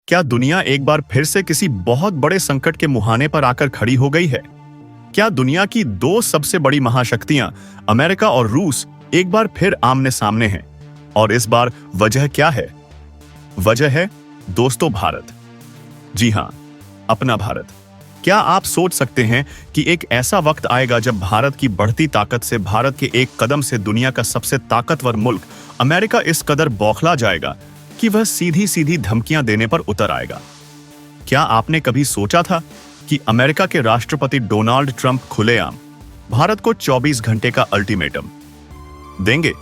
क्या दुनिया एक बार फिर से किसी बहुत बड़े संकट के मुहाने पर आकर खड़ी हो गई है? क्या दुनिया की दो सबसे बड़ी महाशक्तियां अमेरिका और रूस एक बार फिर आमने सामने हैं? और इस बार वजह क्या है? वजह है दोस्तों भारत। जी हां, अपना भारत। क्या आप सोच सकते हैं कि एक ऐसा वक्त आएगा जब भारत की बढ़ती ताकत से भारत के एक कदम से दुनिया का सबसे ताकतवर मुल्क अमेरिका इस कदर बौखला जाएगा कि वह सीधी सीधी धमकियां देने पर उतर आएगा? क्या आपने कभी सोचा था कि अमेरिका के राष्ट्रपति डोनाल्ड ट्रंप खुलेआम भारत को 24 घंटे का अल्टीमेटम देंगे?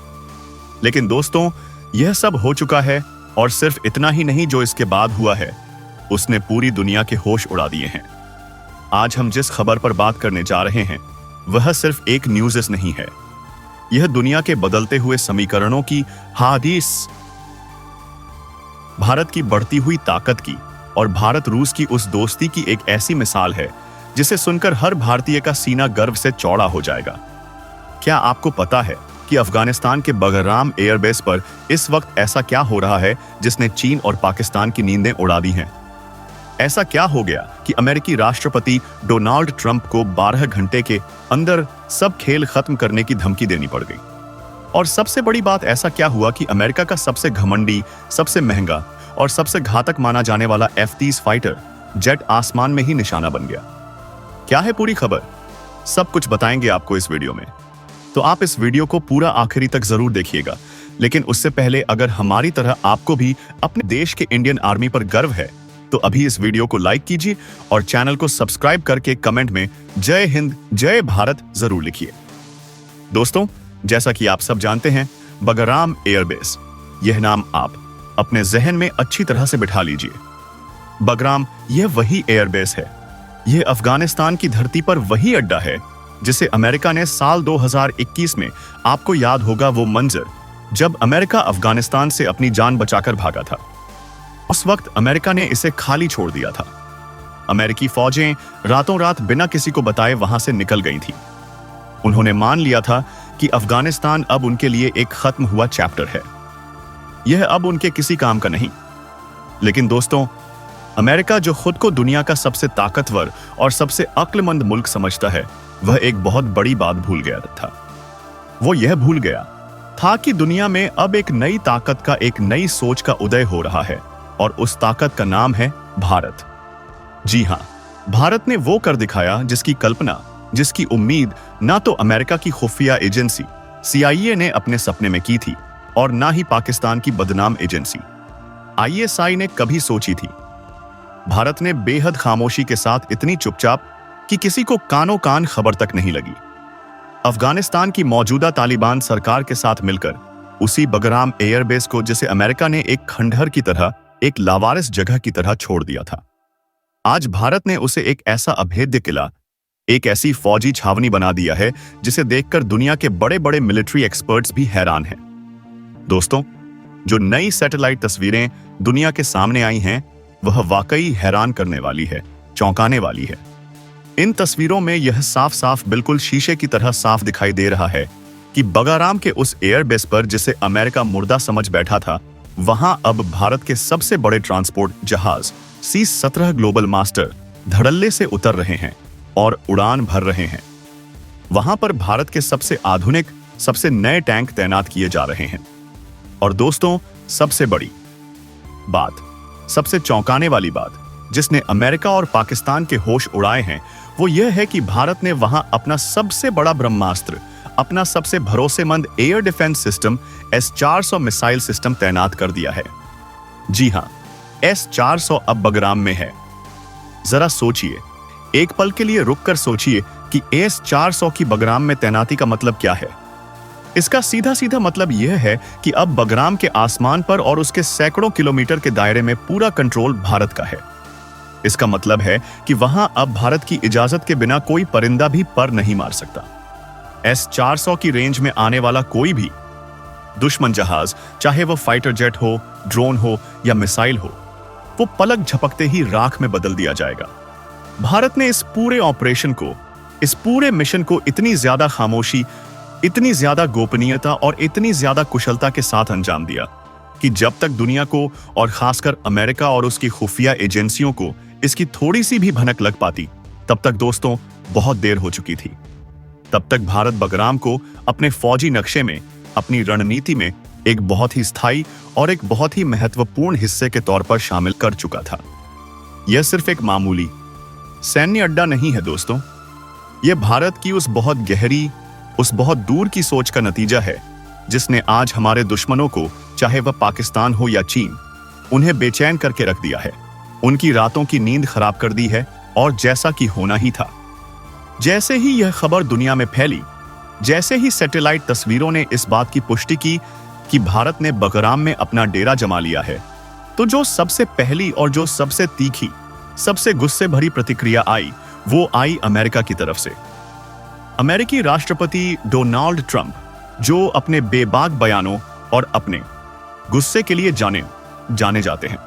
लेकिन दोस्तों, यह सब हो चुका है, और सिर्फ इतना ही नहीं, जो इसके बाद हुआ है उसने पूरी दुनिया के होश उड़ा दिए हैं। आज हम जिस खबर पर बात करने जा रहे हैं वह सिर्फ एक न्यूज़ नहीं है, यह दुनिया के बदलते हुए समीकरणों की हादीस, भारत की बढ़ती हुई ताकत की और भारत रूस की उस दोस्ती की एक ऐसी मिसाल है जिसे सुनकर हर भारतीय का सीना गर्व से चौड़ा हो जाएगा। क्या आपको पता है कि अफगानिस्तान के बगराम एयरबेस पर इस वक्त ऐसा क्या हो रहा है जिसने चीन और पाकिस्तान की नींदें उड़ा दी हैं? ऐसा क्या हो गया कि अमेरिकी राष्ट्रपति डोनाल्ड ट्रंप को 12 घंटे के अंदर सब खेल खत्म करने की धमकी देनी पड़ गई? और सबसे बड़ी बात, ऐसा क्या हुआ कि अमेरिका का सबसे घमंडी, सबसे महंगा और सबसे घातक माना जाने वाला F-30 फाइटर जेट आसमान में ही निशाना बन गया? क्या है पूरी खबर? सब कुछ बताएंगे आपको इस वीडियो में, तो आप इस वीडियो को पूरा आखिरी तक जरूर देखिएगा। लेकिन उससे पहले, अगर हमारी तरह आपको भी अपने देश के इंडियन आर्मी पर गर्व है तो अभी इस वीडियो को लाइक कीजिए और चैनल को सब्सक्राइब करके कमेंट में जय हिंद जय भारत जरूर लिखिए। दोस्तों, जैसा कि आप सब जानते हैं, बगराम एयरबेस, यह नाम आप अपने जहन में अच्छी तरह से बिठा लीजिए। बगराम यह वही एयरबेस है, यह अफगानिस्तान की धरती पर वही अड्डा है जिसे अमेरिका ने साल 2021 में, आपको याद होगा वो मंजर जब अमेरिका अफगानिस्तान से अपनी जान बचाकर भागा था। उस वक्त अमेरिका ने इसे खाली छोड़ दिया था। अमेरिकी फौजें रातों रात बिना किसी को बताए वहां से निकल गई थी। उन्होंने मान लिया था कि अफगानिस्तान अब उनके लिए एक खत्म हुआ चैप्टर है, यह अब उनके किसी काम का नहीं। लेकिन दोस्तों, अमेरिका जो खुद को दुनिया का सबसे ताकतवर और सबसे अक्लमंद मुल्क समझता है, वह एक बहुत बड़ी बात भूल गया था। वो यह भूल गया था कि दुनिया में अब एक नई ताकत का, एक नई सोच का उदय हो रहा है, और उस ताकत का नाम है भारत। जी हां, भारत ने वो कर दिखाया जिसकी कल्पना, जिसकी उम्मीद ना तो अमेरिका की खुफिया एजेंसी CIA ने अपने सपने में की थी, और ना ही पाकिस्तान की बदनाम एजेंसी ISI ने कभी सोची थी। भारत ने बेहद खामोशी के साथ, इतनी चुपचाप कि किसी को कानों कान खबर तक नहीं लगी, अफगानिस्तान की मौजूदा तालिबान सरकार के साथ मिलकर उसी बगराम एयरबेस को, जिसे अमेरिका ने एक खंडहर की तरह, एक लावारिस जगह की तरह छोड़ दिया था, आज भारत ने उसे एक ऐसा अभेद्य किला, एक ऐसी फौजी छावनी बना दिया है जिसे देखकर दुनिया के बड़े बड़े मिलिट्री एक्सपर्ट्स भी हैरान हैं। दोस्तों, जो नई सैटेलाइट तस्वीरें दुनिया के सामने आई हैं, वह वाकई हैरान करने वाली है, चौंकाने वाली है। इन तस्वीरों में यह साफ साफ, बिल्कुल शीशे की तरह साफ दिखाई दे रहा है कि बगाराम के उस एयरबेस पर, जिसे अमेरिका मुर्दा समझ बैठा था, वहां अब भारत के सबसे बड़े ट्रांसपोर्ट जहाज C-17 ग्लोबल मास्टर धड़ल्ले से उतर रहे हैं और उड़ान भर रहे हैं। वहां पर भारत के सबसे आधुनिक, सबसे नए टैंक तैनात किए जा रहे हैं। और दोस्तों, सबसे बड़ी बात, सबसे चौंकाने वाली बात, जिसने अमेरिका और पाकिस्तान के होश उड़ाए हैं, वो यह है कि भारत ने वहां अपना सबसे बड़ा ब्रह्मास्त्र, अपना सबसे भरोसेमंद air defence system S-400 missile system तैनात कर दिया है। जी हां, S-400 अब बगराम में है। जरा सोचिए, एक पल के लिए रुककर सोचिए कि S-400 की बगराम में तैनाती का मतलब क्या है। इसका सीधा सीधा मतलब यह है कि अब बगराम के आसमान पर और उसके सैकड़ों किलोमीटर के दायरे में पूरा कंट्रोल भारत का है। इसका मतलब है कि वहां अब भारत की इजाजत के बिना कोई परिंदा भी पर नहीं मार सकता। S-400 की रेंज में आने वाला कोई भी दुश्मन जहाज, चाहे वो फाइटर जेट हो, ड्रोन हो या मिसाइल हो, वो पलक झपकते ही राख में बदल दिया जाएगा। भारत ने इस पूरे ऑपरेशन को, इस पूरे मिशन को इतनी ज्यादा खामोशी, इतनी ज्यादा गोपनीयता और इतनी ज्यादा कुशलता के साथ अंजाम दिया कि जब तक दुनिया को और खासकर अमेरिका और उसकी खुफिया एजेंसियों को इसकी थोड़ी सी भी भनक लग पाती, तब तक दोस्तों बहुत देर हो चुकी थी। तब तक भारत बगराम को अपने फौजी नक्शे में, अपनी रणनीति में एक बहुत ही स्थायी और एक बहुत ही महत्वपूर्ण हिस्से के तौर पर शामिल कर चुका था। यह सिर्फ एक मामूली सैन्य अड्डा नहीं है दोस्तों, यह भारत की उस बहुत गहरी, उस बहुत दूर की सोच का नतीजा है जिसने आज हमारे दुश्मनों को, चाहे वह पाकिस्तान हो या चीन, उन्हें बेचैन करके रख दिया है, उनकी रातों की नींद खराब कर दी है। और जैसा कि होना ही था, जैसे ही यह खबर दुनिया में फैली, जैसे ही सैटेलाइट तस्वीरों ने इस बात की पुष्टि की कि भारत ने बगराम में अपना डेरा जमा लिया है, तो जो सबसे पहली और जो सबसे तीखी, सबसे गुस्से भरी प्रतिक्रिया आई, वो आई अमेरिका की तरफ से। अमेरिकी राष्ट्रपति डोनाल्ड ट्रंप, जो अपने बेबाक बयानों और अपने गुस्से के लिए जाने जाते हैं,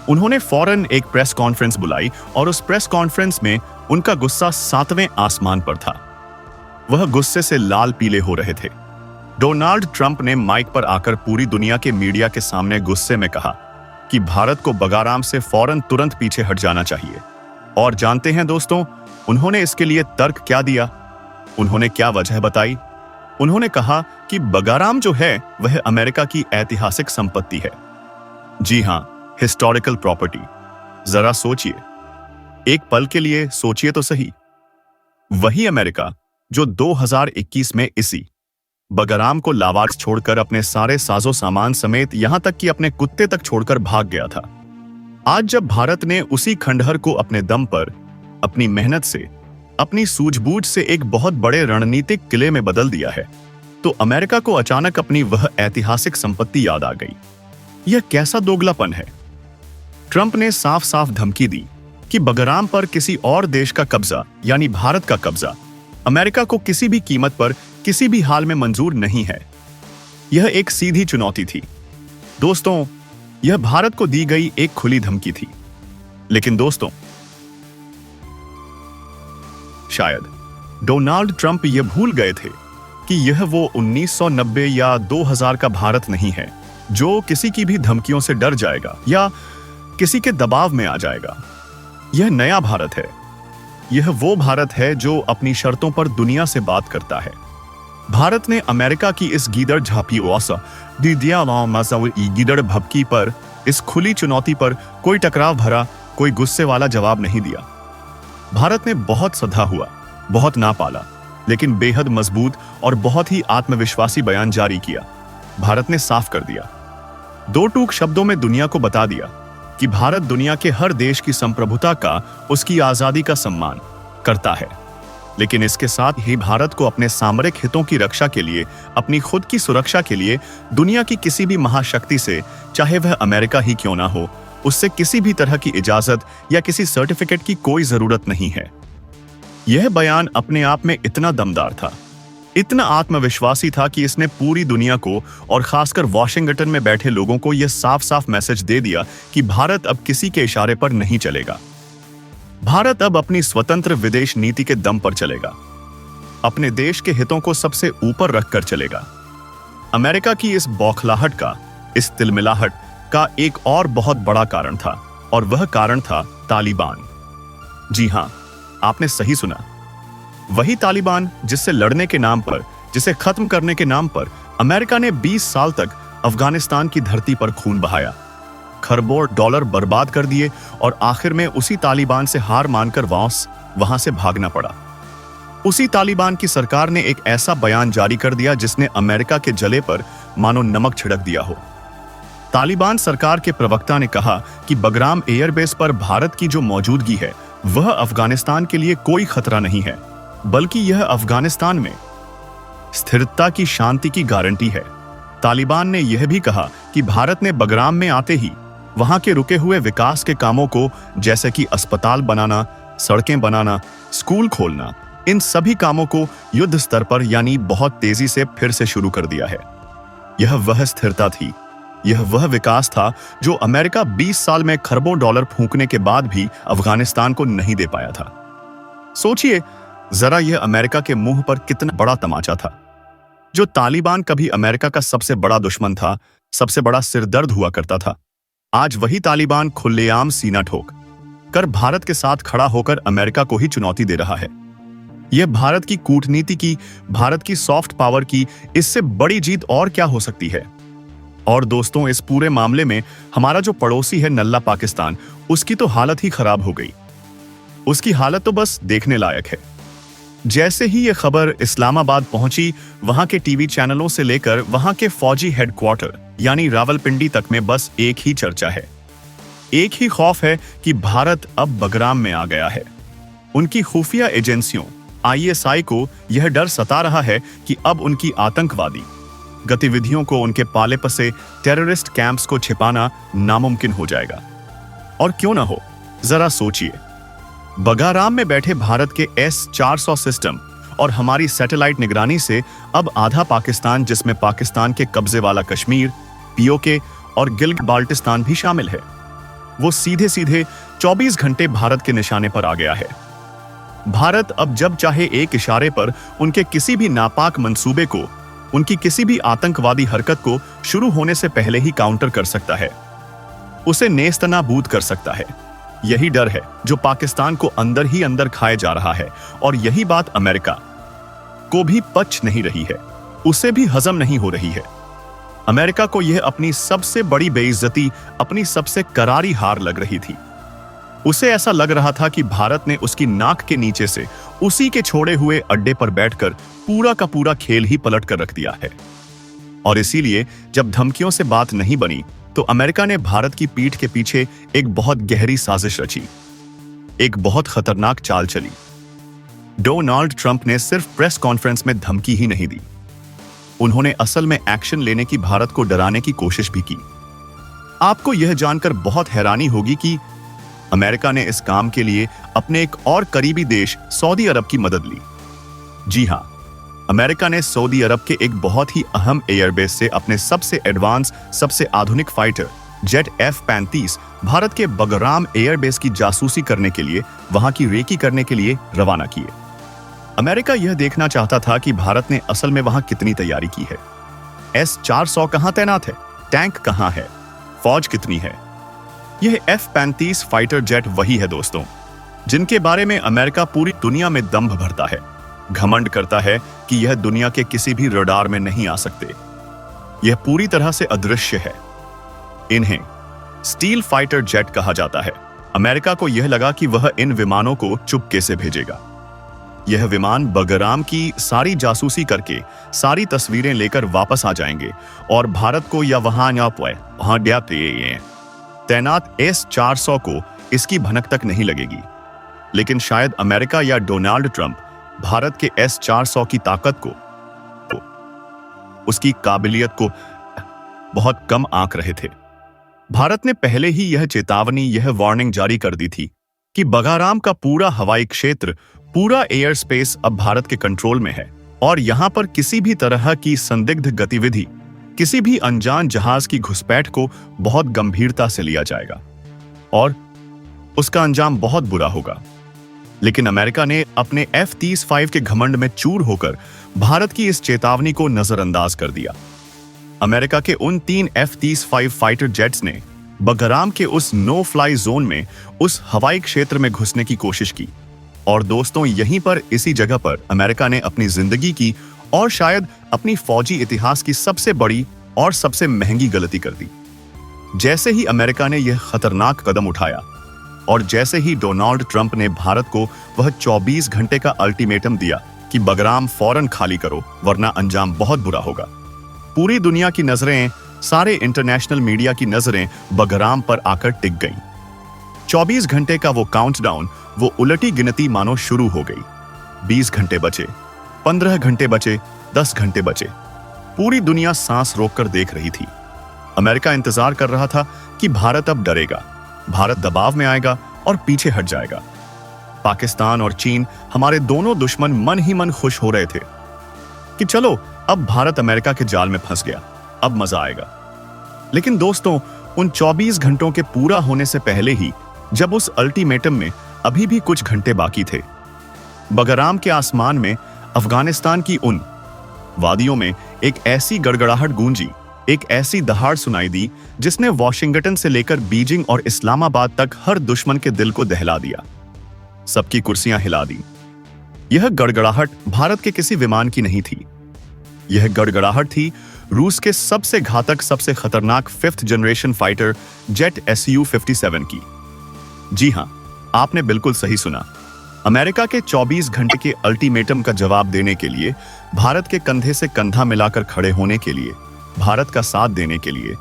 उन्होंने फौरन एक प्रेस कॉन्फ्रेंस बुलाई और उस प्रेस कॉन्फ्रेंस में उनका गुस्सा 7वें आसमान पर था। वह गुस्से से लाल पीले हो रहे थे। डोनाल्ड ट्रंप ने माइक पर आकर पूरी दुनिया के मीडिया के सामने गुस्से में कहा कि भारत को बगाराम से फौरन तुरंत पीछे हट जाना चाहिए। और जानते हैं दोस्तों, उन्होंने इसके लिए तर्क क्या दिया? उन्होंने क्या वजह बताई? उन्होंने कहा कि बगाराम जो है वह अमेरिका की ऐतिहासिक संपत्ति है। जी हां, हिस्टोरिकल प्रॉपर्टी। जरा सोचिए, एक पल के लिए सोचिए तो सही। वही अमेरिका जो 2021 में इसी बगराम को लावार्स छोड़कर अपने सारे साजो सामान समेत यहां तक कि अपने कुत्ते तक छोड़कर भाग गया था, आज जब भारत ने उसी खंडहर को अपने दम पर, अपनी मेहनत से, अपनी सूझबूझ से एक बहुत बड़े रणनीतिक किले में बदल दिया है, तो अमेरिका को अचानक अपनी वह ऐतिहासिक संपत्ति याद आ गई। यह कैसा दोगलापन है? ट्रंप ने साफ साफ धमकी दी कि बगराम पर किसी और देश का कब्जा, यानी भारत का कब्जा, अमेरिका को किसी भी कीमत पर, किसी भी हाल में मंजूर नहीं है। यह एक सीधी चुनौती थी दोस्तों, यह भारत को दी गई एक खुली धमकी थी। लेकिन दोस्तों, शायद डोनाल्ड ट्रंप यह भूल गए थे कि यह वो 1990 या 2000 का भारत नहीं है जो किसी की भी धमकियों से डर जाएगा या किसी के दबाव में आ जाएगा। यह नया भारत है। यह वो भारत है जो अपनी शर्तों पर दुनिया से बात करता है। भारत ने अमेरिका की इस गीदड़ झापी गीदड़ भभकी पर, इस खुली चुनौती पर कोई टकराव भरा, कोई गुस्से वाला जवाब नहीं दिया। भारत ने बहुत सधा हुआ, बहुत ना पाला, लेकिन बेहद मजबूत और बहुत ही आत्मविश्वासी बयान जारी किया। भारत ने साफ कर दिया, दो टूक शब्दों में दुनिया को बता दिया कि भारत दुनिया के हर देश की संप्रभुता का, उसकी आजादी का सम्मान करता है, लेकिन इसके साथ ही भारत को अपने सामरिक हितों की रक्षा के लिए, अपनी खुद की सुरक्षा के लिए दुनिया की किसी भी महाशक्ति से, चाहे वह अमेरिका ही क्यों ना हो, उससे किसी भी तरह की इजाजत या किसी सर्टिफिकेट की कोई जरूरत नहीं है। यह बयान अपने आप में इतना दमदार था, इतना आत्मविश्वासी था कि इसने पूरी दुनिया को और खासकर वॉशिंगटन में बैठे लोगों को यह साफ साफ मैसेज दे दिया कि भारत अब किसी के इशारे पर नहीं चलेगा। भारत अब अपनी स्वतंत्र विदेश नीति के दम पर चलेगा, अपने देश के हितों को सबसे ऊपर रखकर चलेगा। अमेरिका की इस बौखलाहट का, इस तिलमिलाहट का एक और बहुत बड़ा कारण था, और वह कारण था तालिबान। जी हां, आपने सही सुना, वही तालिबान जिससे लड़ने के नाम पर, जिसे खत्म करने के नाम पर अमेरिका ने 20 साल तक अफगानिस्तान की धरती पर खून बहाया, खरबों डॉलर बर्बाद कर दिए और आखिर में उसी तालिबान से हार मानकर वहां से भागना पड़ा। उसी तालिबान की सरकार ने एक ऐसा बयान जारी कर दिया जिसने अमेरिका के जले पर मानो नमक छिड़क दिया हो। तालिबान सरकार के प्रवक्ता ने कहा कि बगराम एयरबेस पर भारत की जो मौजूदगी है वह अफगानिस्तान के लिए कोई खतरा नहीं है, बल्कि यह अफगानिस्तान में स्थिरता की, शांति की गारंटी है। तालिबान ने यह भी कहा कि भारत ने बगराम में आते ही वहां के रुके हुए विकास के कामों को, जैसे कि अस्पताल बनाना, सड़कें बनाना, स्कूल खोलना, इन सभी कामों को युद्ध स्तर पर यानी बहुत तेजी से फिर से शुरू कर दिया है। यह वह स्थिरता थी, यह वह विकास था जो अमेरिका 20 साल में खरबों डॉलर फूंकने के बाद भी अफगानिस्तान को नहीं दे पाया था। सोचिए जरा, यह अमेरिका के मुंह पर कितना बड़ा तमाचा था। जो तालिबान कभी अमेरिका का सबसे बड़ा दुश्मन था, सबसे बड़ा सिरदर्द हुआ करता था। आज वही तालिबान खुलेआम सीना ठोक कर भारत के साथ खड़ा होकर अमेरिका को ही चुनौती दे रहा है। यह भारत की कूटनीति की, भारत की सॉफ्ट पावर की इससे बड़ी जीत और क्या हो सकती है। और दोस्तों, इस पूरे मामले में हमारा जो पड़ोसी है नल्ला पाकिस्तान, उसकी तो हालत ही खराब हो गई। उसकी हालत तो बस देखने लायक है। जैसे ही यह खबर इस्लामाबाद पहुंची, वहां के टीवी चैनलों से लेकर वहां के फौजी हेडक्वार्टर यानी रावलपिंडी तक में बस एक ही चर्चा है, एक ही खौफ है कि भारत अब बगराम में आ गया है। उनकी खुफिया एजेंसियों ISI को यह डर सता रहा है कि अब उनकी आतंकवादी गतिविधियों को, उनके पाले पसे टेररिस्ट कैंप्स को छिपाना नामुमकिन हो जाएगा। और क्यों ना हो, जरा सोचिए, बगाराम में बैठे भारत के S-400 सिस्टम और हमारी सैटेलाइट निगरानी से अब आधा पाकिस्तान, जिसमें पाकिस्तान के कब्जे वाला कश्मीर, POK और गिलगित बाल्टिस्तान भी शामिल है, वो सीधे सीधे 24 घंटे भारत के निशाने पर आ गया है। भारत अब जब चाहे एक इशारे पर उनके किसी भी नापाक मंसूबे को, उनकी किसी भी आतंकवादी हरकत को शुरू होने से पहले ही काउंटर कर सकता है, उसे नेस्तनाबूद कर सकता है। यही डर है जो पाकिस्तान को अंदर ही अंदर खाए जा रहा है, और यही बात अमेरिका को भी पच नहीं रही है, उसे भी हजम नहीं हो रही है। अमेरिका को यह अपनी सबसे बड़ी बेइज्जती, अपनी सबसे करारी हार लग रही थी। उसे ऐसा लग रहा था कि भारत ने उसकी नाक के नीचे से उसी के छोड़े हुए अड्डे पर बैठकर पूरा का पूरा खेल ही पलट कर रख दिया है। और इसीलिए जब धमकियों से बात नहीं बनी, तो अमेरिका ने भारत की पीठ के पीछे एक बहुत गहरी साजिश रची, एक बहुत खतरनाक चाल चली। डोनाल्ड ट्रंप ने सिर्फ प्रेस कॉन्फ्रेंस में धमकी ही नहीं दी, उन्होंने असल में एक्शन लेने की, भारत को डराने की कोशिश भी की। आपको यह जानकर बहुत हैरानी होगी कि अमेरिका ने इस काम के लिए अपने एक और करीबी देश सऊदी अरब की मदद ली। जी हां, अमेरिका ने सऊदी अरब के एक बहुत ही अहम एयरबेस से अपने सबसे एडवांस, सबसे आधुनिक फाइटर जेट F-35 भारत के बगराम एयरबेस की जासूसी करने के लिए, वहां की रेकी करने के लिए रवाना किए। अमेरिका यह देखना चाहता था कि भारत ने असल में वहां कितनी तैयारी की है। S-400 कहां तैनात है, टैंक कहां है, फौज कितनी है। यह F-35 फाइटर जेट वही है दोस्तों, जिनके बारे में अमेरिका पूरी दुनिया में दंभ भरता है, घमंड करता है कि यह दुनिया के किसी भी रडार में नहीं आ सकते, यह पूरी तरह से अदृश्य है। इन्हें स्टील फाइटर जेट कहा जाता है। अमेरिका को यह लगा कि वह इन विमानों को चुपके से भेजेगा। यह विमान बगराम की सारी जासूसी करके सारी तस्वीरें लेकर वापस आ जाएंगे और भारत को या वहां तैनात S-400 को इसकी भनक तक नहीं लगेगी। लेकिन शायद अमेरिका या डोनाल्ड ट्रंप भारत के S-400 की ताकत को, उसकी काबिलियत को बहुत कम आंक रहे थे। भारत ने पहले ही यह चेतावनी, यह वार्निंग जारी कर दी थी कि बगाराम का पूरा हवाई क्षेत्र, पूरा एयर स्पेस अब भारत के कंट्रोल में है और यहां पर किसी भी तरह की संदिग्ध गतिविधि, किसी भी अनजान जहाज की घुसपैठ को बहुत गंभीरता से लिया जाएगा और उसका अंजाम बहुत बुरा होगा। लेकिन अमेरिका ने अपने F-35 के घमंड में चूर होकर भारत की इस चेतावनी को नजरअंदाज कर दिया। अमेरिका के उन 3 F-35 फाइटर जेट्स ने बगराम के उस नो फ्लाई जोन में, उस हवाई क्षेत्र में घुसने की कोशिश की। और दोस्तों, यहीं पर, इसी जगह पर अमेरिका ने अपनी जिंदगी की और शायद अपनी फौजी इतिहास की सबसे बड़ी और सबसे महंगी गलती कर दी। जैसे ही अमेरिका ने यह खतरनाक कदम उठाया और जैसे ही डोनाल्ड ट्रंप ने भारत को वह 24 घंटे का अल्टीमेटम दिया कि बगराम फौरन खाली करो वरना अंजाम बहुत बुरा होगा, पूरी दुनिया की नजरें, सारे इंटरनेशनल मीडिया की नजरें बगराम पर आकर टिक गईं। 24 घंटे का वो काउंटडाउन, वो उलटी गिनती मानो शुरू हो गई। 20 घंटे बचे, 15 घंटे बचे, 10 घंटे बचे। पूरी दुनिया सांस रोककर देख रही थी। अमेरिका इंतजार कर रहा था कि भारत अब डरेगा, भारत दबाव में आएगा और पीछे हट जाएगा। पाकिस्तान और चीन, हमारे दोनों दुश्मन, मन ही मन खुश हो रहे थे कि चलो अब भारत अमेरिका के जाल में फंस गया, अब मजा आएगा। लेकिन दोस्तों, उन 24 घंटों के पूरा होने से पहले ही, जब उस अल्टीमेटम में अभी भी कुछ घंटे बाकी थे, बगराम के आसमान में, अफगानिस्तान की उन वादियों में एक ऐसी गड़गड़ाहट गूंजी, एक ऐसी दहाड़ सुनाई दी जिसने वॉशिंगटन से लेकर बीजिंग और इस्लामाबाद तक हर दुश्मन के दिल को दहला दिया। सबकी कुर्सियां हिला दी। यह गड़गड़ाहट भारत के किसी विमान की नहीं थी। यह गड़गड़ाहट थी रूस के सबसे घातक, सबसे खतरनाक 5th generation fighter jet Su-57 की। जी हां, आपने बिल्कुल सही सुना। अमेरिका के 24 घंटे के अल्टीमेटम का जवाब देने के लिए, भारत के कंधे से कंधा मिलाकर खड़े होने के लिए, भारत का साथ देने के लिए,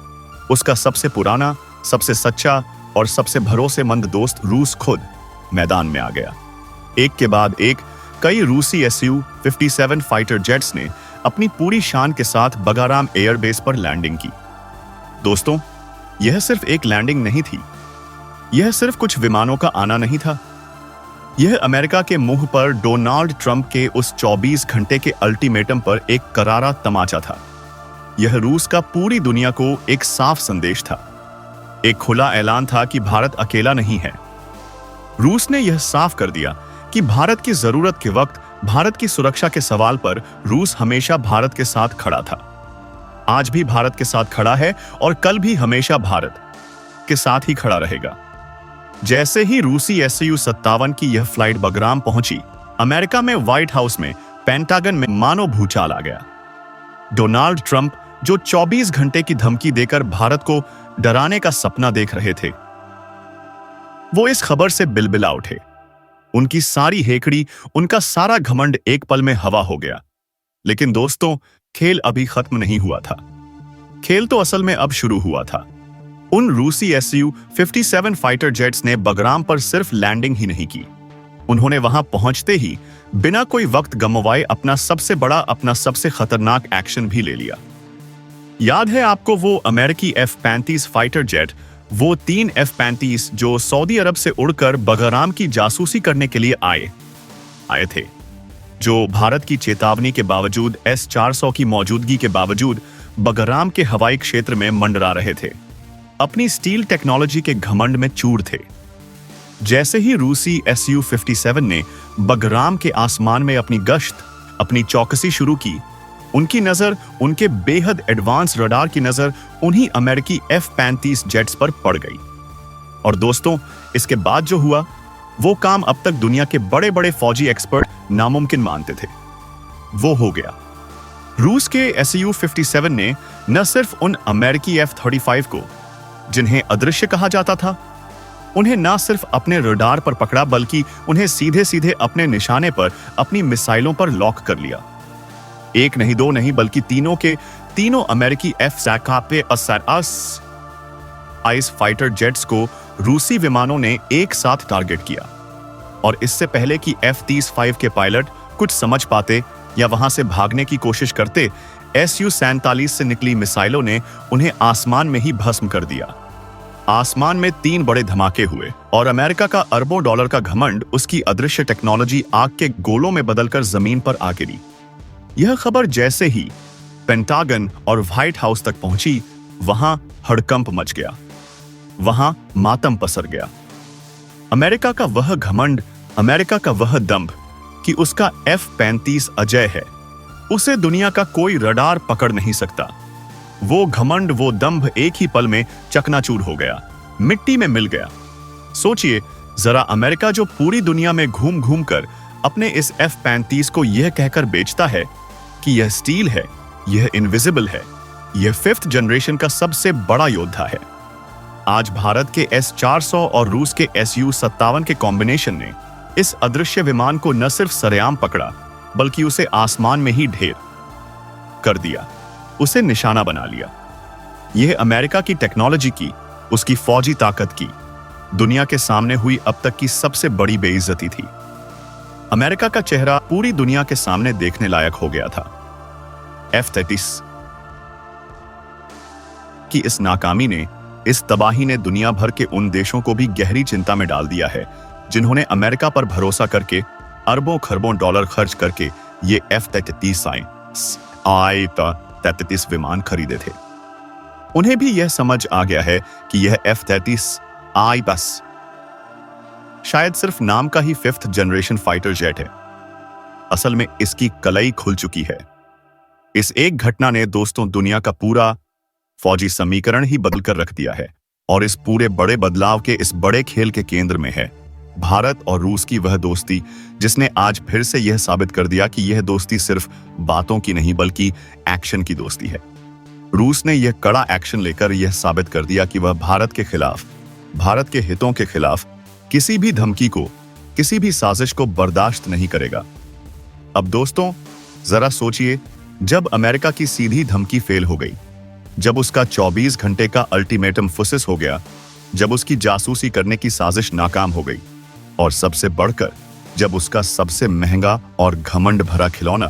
उसका सबसे पुराना, सबसे सच्चा और सबसे भरोसेमंद दोस्त रूस खुद मैदान में आ गया। एक के बाद एक कई रूसी Su-57 फाइटर जेट्स ने अपनी पूरी शान के साथ बगाराम एयरबेस पर लैंडिंग की। दोस्तों, यह सिर्फ एक लैंडिंग नहीं थी। यह सिर्फ कुछ विमानों का आना नहीं था। यह अमेरिका के मुंह पर डोनाल्ड ट्रंप के उस 24 घंटे के अल्टीमेटम पर एक करारा तमाचा था। यह रूस का पूरी दुनिया को एक साफ संदेश था। एक खुला ऐलान था कि भारत अकेला नहीं है। रूस ने यह साफ कर दिया कि भारत की जरूरत के वक्त, भारत की सुरक्षा के सवाल पर रूस हमेशा भारत के साथ खड़ा था। आज भी भारत के साथ खड़ा है और कल भी हमेशा भारत के साथ ही खड़ा रहेगा। जैसे ही रूसी Su-57 की यह फ्लाइट बगराम पहुंची, अमेरिका में व्हाइट हाउस में, पेंटागन में मानो भूचाल आ गया। डोनाल्ड ट्रंप, जो 24 घंटे की धमकी देकर भारत को डराने का सपना देख रहे थे, वो इस खबर से बिलबिला उठे। उनकी सारी हेकड़ी, उनका सारा घमंड एक पल में हवा हो गया। लेकिन दोस्तों, खेल अभी खत्म नहीं हुआ था। खेल तो असल में अब शुरू हुआ था। उन रूसी Su-57 फाइटर जेट्स ने बगराम पर सिर्फ लैंडिंग ही नहीं की, उन्होंने वहां पहुंचते ही बिना कोई वक्त गंवाए अपना सबसे बड़ा, अपना सबसे खतरनाक एक्शन भी ले लिया। याद है आपको वो अमेरिकी F-35 फाइटर जेट, वो 3 F-35 जो सऊदी अरब से उड़कर बगराम की जासूसी करने के लिए आए थे, जो भारत की चेतावनी के बावजूद, S-400 की मौजूदगी के बावजूद बगराम के हवाई क्षेत्र में मंडरा रहे थे, अपनी स्टील टेक्नोलॉजी के घमंड में चूर थे। जैसे ही रूसी Su-57 ने बगराम के आसमान में अपनी गश्त, अपनी चौकसी शुरू की, उनकी नजर, उनके बेहद एडवांस रडार की नजर उन्हीं अमेरिकी F-35 जेट्स पर पड़ गई। और दोस्तों, इसके बाद जो हुआ, वो काम अब तक दुनिया के बड़े बड़े फौजी एक्सपर्ट नामुमकिन मानते थे, वो हो गया। रूस के Su-57 ने न सिर्फ उन अमेरिकी F-35 को, जिन्हें अदृश्य कहा जाता था, उन्हें न सिर्फ अपने रडार पर पकड़ा, बल्कि उन्हें सीधे सीधे अपने निशाने पर, अपनी मिसाइलों पर लॉक कर लिया। एक नहीं, दो नहीं, बल्कि तीनों के तीनों अमेरिकी F-35 फाइटर जेट्स को रूसी विमानों ने एक साथ टारगेट किया। और इससे पहले कि F-35 के पायलट कुछ समझ पाते या वहां से भागने की कोशिश करते, Su-47 से निकली मिसाइलों ने उन्हें आसमान में ही भस्म कर दिया। आसमान में 3 बड़े धमाके हुए और अमेरिका का अरबों डॉलर का घमंड, उसकी अदृश्य टेक्नोलॉजी आग के गोलों में बदलकर जमीन पर आ गिरी। यह खबर जैसे ही पेंटागन और व्हाइट हाउस तक पहुंची, वहां हड़कंप मच गया, वहां मातम पसर गया। अमेरिका का वह घमंड, अमेरिका का वह दंभ कि उसका F-35 अजय है, उसे दुनिया का कोई रडार पकड़ नहीं सकता। वो घमंड, वो दंभ एक ही पल में चकनाचूर हो गया, मिट्टी में मिल गया। सोचिए जरा, अमेरिका जो पूरी दुनिया में घूम घूम कर अपने इस F-35 को यह कहकर बेचता है कि यह स्टील है, यह इनविजिबल है, यह 5th जनरेशन का सबसे बड़ा योद्धा है। आज भारत के S-400 और रूस के Su-57 के कॉम्बिनेशन ने इस अदृश्य विमान को न सिर्फ सरेआम पकड़ा, बल्कि उसे आसमान में ही ढेर कर दिया, उसे निशाना बना लिया। यह अमेरिका की टेक्नोलॉजी की, उसकी फौजी ताकत की दुनिया के सामने हुई अब तक की सबसे बड़ी बेइज्जती थी। अमेरिका का चेहरा पूरी दुनिया के सामने देखने लायक हो गया था। F-35 की इस नाकामी ने, इस तबाही ने दुनिया भर के उन देशों को भी गहरी चिंता में डाल दिया है, जिन्होंने अमेरिका पर भरोसा करके अरबों खरबों डॉलर खर्च करके ये F-35 विमान खरीदे थे। उन्हें भी यह समझ आ गया है कि यह F-35 बस शायद सिर्फ नाम का ही 5th जनरेशन फाइटर जेट है। असल में इसकी कलई खुल चुकी है। इस एक घटना ने दोस्तों दुनिया का पूरा फौजी समीकरण ही बदल कर रख दिया है। और इस पूरे बड़े बदलाव के इस बड़े खेल के केंद्र में है भारत और रूस की वह दोस्ती, जिसने आज फिर से यह साबित कर दिया कि यह दोस्ती सिर्फ बातों की नहीं बल्कि एक्शन की दोस्ती है। रूस ने यह कड़ा एक्शन लेकर यह साबित कर दिया कि वह भारत के खिलाफ, भारत के हितों के खिलाफ किसी भी धमकी को, किसी भी साजिश को बर्दाश्त नहीं करेगा। अब दोस्तों, जरा सोचिए, जब अमेरिका की सीधी धमकी फेल हो गई, जब उसका 24 घंटे का अल्टीमेटम फुसिस हो गया, जब उसकी जासूसी करने की साजिश नाकाम हो गई, और सबसे बढ़कर जब उसका सबसे महंगा और घमंड भरा खिलौना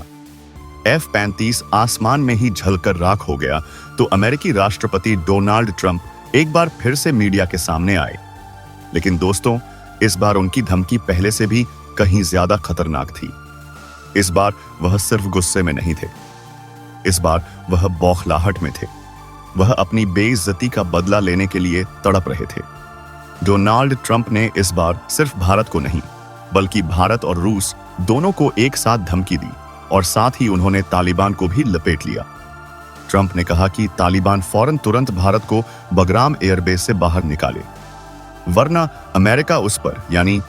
F-35 आसमान में ही झलकर राख हो गया, तो अमेरिकी राष्ट्रपति डोनाल्ड ट्रंप एक बार फिर से मीडिया के सामने आए। लेकिन दोस्तों, इस बार उनकी धमकी पहले से भी कहीं ज्यादा खतरनाक थी। इस बार वह सिर्फ गुस्से में नहीं थे, इस बार वह बौखलाहट में थे। वह अपनी बेइज्जती का बदला लेने के लिए तड़प रहे थे। डोनाल्ड ट्रंप ने इस बार सिर्फ भारत को नहीं, बल्कि भारत और रूस दोनों को एक साथ धमकी दी, और साथ ही उन्होंने तालिबान को भी लपेट लिया। ट्रंप ने कहा कि तालिबान फौरन तुरंत भारत को बगराम एयरबेस से बाहर निकाले, वरना अमेरिका उस पर, यानी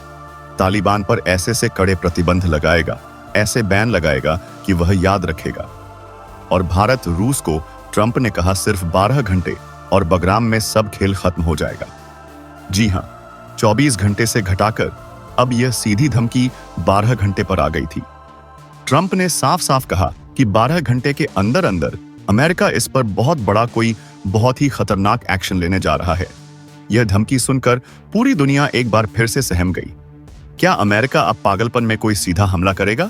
तालिबान पर ऐसे से कड़े प्रतिबंध लगाएगा, ऐसे बैन लगाएगा कि वह याद रखेगा। और भारत रूस को, ट्रंप ने कहा, सिर्फ 12 घंटे और बगराम में सब खेल खत्म हो जाएगा। जी हां, 24 घंटे से घटाकर अब यह सीधी धमकी 12 घंटे पर आ गई थी। ट्रंप ने साफ साफ कहा कि 12 घंटे के अंदर अंदर अमेरिका इस पर बहुत बड़ा, कोई बहुत ही खतरनाक एक्शन लेने जा रहा है। यह धमकी सुनकर पूरी दुनिया एक बार फिर से सहम गई। क्या अमेरिका अब पागलपन में कोई सीधा हमला करेगा?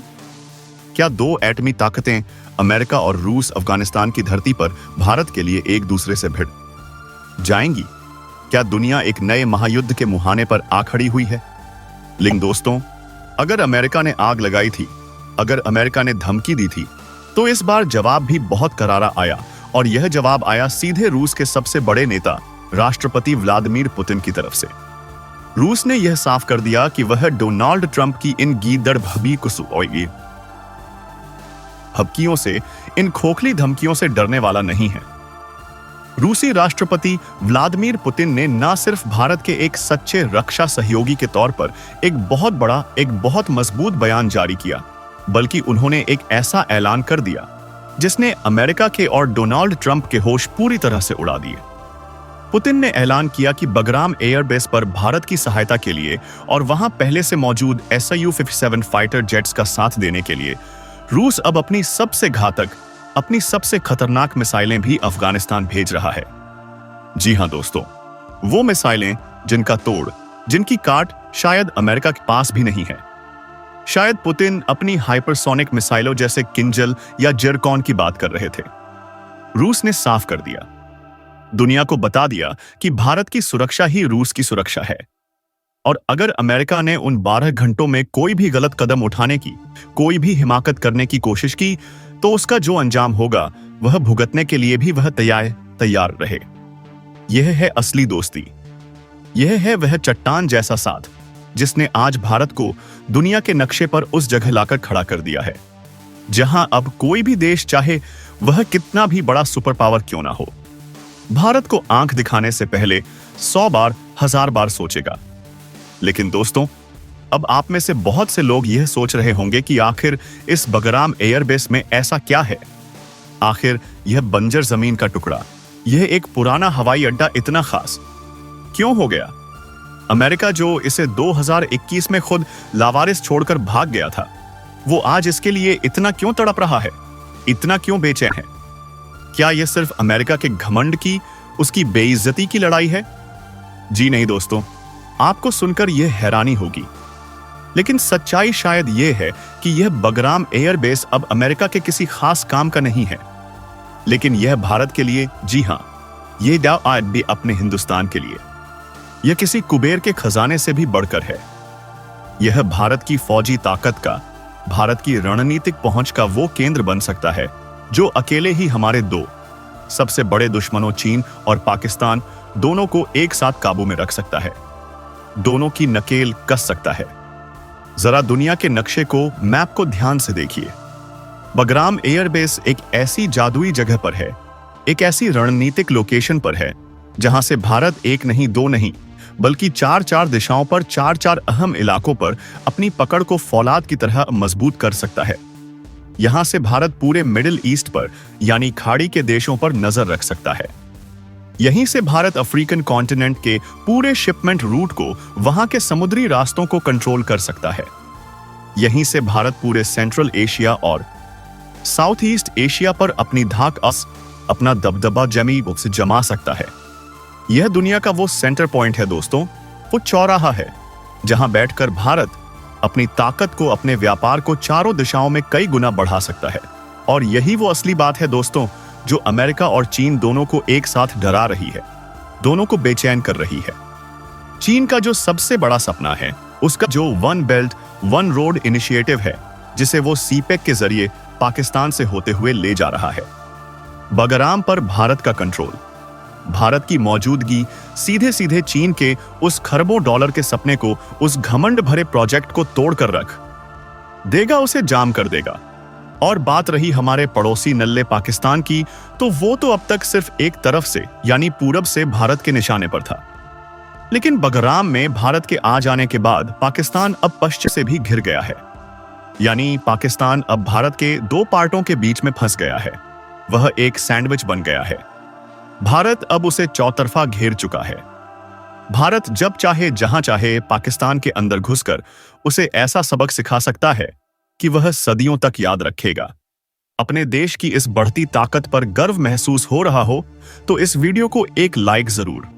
क्या दो एटमी ताकतें, अमेरिका और रूस, अफगानिस्तान की धरती पर भारत के लिए एक दूसरे से भिड़ जाएंगी? क्या दुनिया एक नए महायुद्ध के मुहाने पर आ खड़ी हुई है? लेकिन दोस्तों, अगर अमेरिका ने आग लगाई थी, अगर अमेरिका ने धमकी दी थी, तो इस बार जवाब भी बहुत करारा आया। और यह जवाब आया सीधे रूस के सबसे बड़े नेता, राष्ट्रपति व्लादिमीर पुतिन की तरफ से। रूस ने यह साफ कर दिया कि वह डोनाल्ड ट्रंप की इन गीदड़ हबकियों से, इन खोखली धमकियों से डरने वाला नहीं है। रूसी राष्ट्रपति व्लादिमीर पुतिन ने न सिर्फ भारत के एक सच्चे रक्षा सहयोगी के तौर पर एक बहुत बड़ा, एक बहुत मजबूत बयान जारी किया, बल्कि उन्होंने एक ऐसा ऐलान कर दिया जिसने अमेरिका के और डोनाल्ड ट्रंप के होश पूरी तरह से उड़ा दिए। पुतिन ने ऐलान किया कि बगराम एयरबेस पर भारत की सहायता के लिए और वहां पहले से मौजूद Su-57 फाइटर जेट्स का साथ देने के लिए रूस अब अपनी सबसे घातक, अपनी सबसे खतरनाक मिसाइलें भी अफगानिस्तान भेज रहा है। जी हां दोस्तों, वो मिसाइलें जिनका तोड़, जिनकी काट शायद अमेरिका के पास भी नहीं है। शायद पुतिन अपनी हाइपरसोनिक मिसाइलों जैसे किंजल या जिरकॉन की बात कर रहे थे। रूस ने साफ कर दिया, दुनिया को बता दिया कि भारत की सुरक्षा ही रूस की सुरक्षा है। और अगर अमेरिका ने उन 12 घंटों में कोई भी गलत कदम उठाने की, कोई भी हिमाकत करने की कोशिश की, तो उसका जो अंजाम होगा वह भुगतने के लिए भी वह तैयार रहे। यह है असली दोस्ती। यह है वह चट्टान जैसा साथ जिसने आज भारत को दुनिया के नक्शे पर उस जगह लाकर खड़ा कर दिया है जहां अब कोई भी देश, चाहे वह कितना भी बड़ा सुपर पावर क्यों ना हो, भारत को आंख दिखाने से पहले 100 बार, 1000 बार सोचेगा। लेकिन दोस्तों, अब आप में से बहुत से लोग यह सोच रहे होंगे कि आखिर इस बगराम एयरबेस में ऐसा क्या है? आखिर यह बंजर जमीन का टुकड़ा, यह एक पुराना हवाई अड्डा इतना खास क्यों हो गया? अमेरिका जो इसे 2021 में खुद लावारिस छोड़कर भाग गया था, वो आज इसके लिए इतना क्यों तड़प रहा है, इतना क्यों बेचैन है? क्या यह सिर्फ अमेरिका के घमंड की, उसकी बेइज्जती की लड़ाई है? जी नहीं दोस्तों, आपको सुनकर यह हैरानी होगी, लेकिन सच्चाई शायद यह है कि यह बगराम एयरबेस अब अमेरिका के किसी खास काम का नहीं है, लेकिन यह भारत के लिए, जी हां, यह आज भी अपने हिंदुस्तान के लिए, यह किसी कुबेर के खजाने से भी बढ़कर है। यह भारत की फौजी ताकत का, भारत की रणनीतिक पहुंच का वो केंद्र बन सकता है जो अकेले ही हमारे दो सबसे बड़े दुश्मनों चीन और पाकिस्तान दोनों को एक साथ काबू में रख सकता है, दोनों की नकेल कस सकता है। जरा दुनिया के नक्शे को, मैप को ध्यान से देखिए। बगराम एयरबेस एक ऐसी जादुई जगह पर है, एक ऐसी रणनीतिक लोकेशन पर है जहां से भारत एक नहीं दो नहीं बल्कि चार चार दिशाओं पर चार चार अहम इलाकों पर अपनी पकड़ को फौलाद की तरह मजबूत कर सकता है। यहां से भारत पूरे मिडिल ईस्ट पर यानी खाड़ी के देशों पर नजर रख सकता है। यहीं से भारत अफ्रीकन कॉन्टिनेंट के पूरे शिपमेंट रूट को वहां के समुद्री रास्तों को कंट्रोल कर सकता है। यहीं से भारत पूरे सेंट्रल एशिया और साउथ ईस्ट एशिया पर अपनी धाक अपना दबदबा जमा सकता है। यह दुनिया का वो सेंटर पॉइंट है दोस्तों, वो चौराहा है जहां बैठकर भारत अपनी ताकत को, अपने व्यापार को चारों दिशाओं में कई गुना बढ़ा सकता है। और यही वो असली बात है दोस्तों, जो अमेरिका और चीन दोनों को एक साथ डरा रही है, दोनों को बेचैन कर रही है। चीन का जो सबसे बड़ा सपना है, उसका जो one belt one road initiative है, जिसे वो सीपेक के जरिए पाकिस्तान से होते हुए ले जा रहा है। बगराम पर भारत का कंट्रोल, भारत की मौजूदगी सीधे सीधे चीन के उस खरबों डॉलर के सपने को, उस घमंड भरे प्रोजेक्ट को तोड़कर रख देगा, उसे जाम कर देगा। और बात रही हमारे पड़ोसी नल्ले पाकिस्तान की, तो वो तो अब तक सिर्फ एक तरफ से यानी पूरब से भारत के निशाने पर था। लेकिन बगराम में भारत के आ जाने के बाद पाकिस्तान अब पश्चिम से भी घिर गया है। यानी पाकिस्तान अब भारत के दो पार्टों के बीच में फंस गया है। वह एक सैंडविच बन गया है। भारत अब उसे चौतरफा घेर चुका है। भारत जब चाहे जहां चाहे पाकिस्तान के अंदर घुसकर उसे ऐसा सबक सिखा सकता है कि वह सदियों तक याद रखेगा। अपने देश की इस बढ़ती ताकत पर गर्व महसूस हो रहा हो तो इस वीडियो को एक लाइक जरूर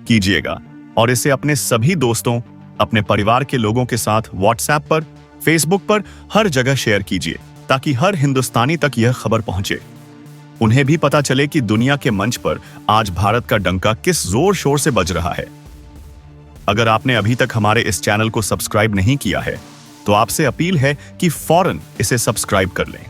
कीजिएगा और इसे अपने सभी दोस्तों, अपने परिवार के लोगों के साथ व्हाट्सएप पर, फेसबुक पर हर जगह शेयर कीजिए, ताकि हर हिंदुस्तानी तक यह खबर पहुंचे। उन्हें भी पता चले कि दुनिया के मंच पर आज भारत का डंका किस जोर शोर से बज रहा है। अगर आपने अभी तक हमारे इस चैनल को सब्सक्राइब नहीं किया है तो आपसे अपील है कि फौरन इसे सब्सक्राइब कर लें।